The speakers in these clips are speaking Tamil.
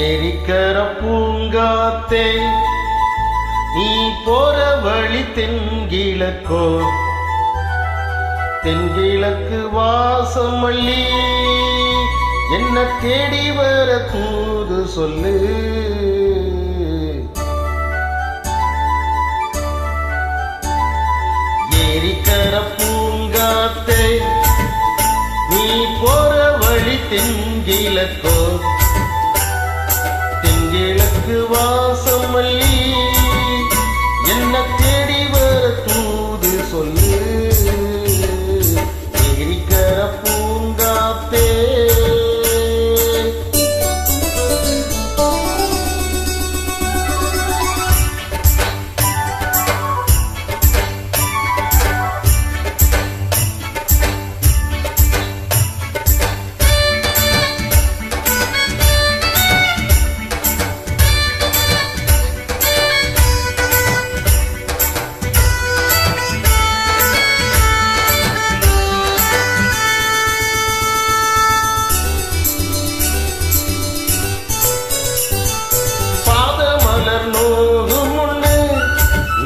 எரிக்கர பூங்காத்தே நீ போற வழி தென்கிழக்கோ, தென்கிழக்கு வாசமல்லி என்ன தேடி வர தூது சொல்லு. எரிக்கர பூங்காத்தே நீ போற வழி தென்கிழக்கோ, தென்கிழக்கு வாசமல்லி என்ன தேடி வர தூது சொல்லு. எரிக்கர பூங்காத்தே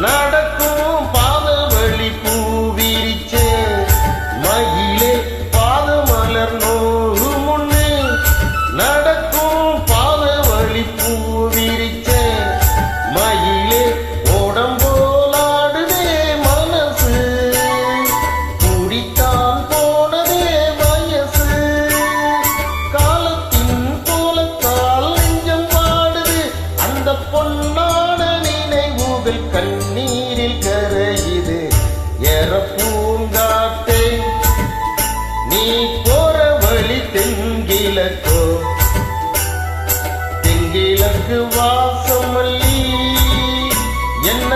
நடக்கும் பாத வழி பூவிரிச்ச மயிலே, பாதமலர் நோகு முன்னு நடக்கும் பாத வழி பூவிரிச்ச மயிலே, ஓடம்போலாடுதே மனசு குடித்தான் போனதே வயசு, காலத்தின் கோலத்தால் நெஞ்சம் வாடுது அந்த பொன்னான நினைவுகள் கண்ணீரில் கரையுது. எர பூங்காத்தே நீ போற வழி தென்கிழக்கோ, தென்கிழக்கு வாசமல்லி என்ன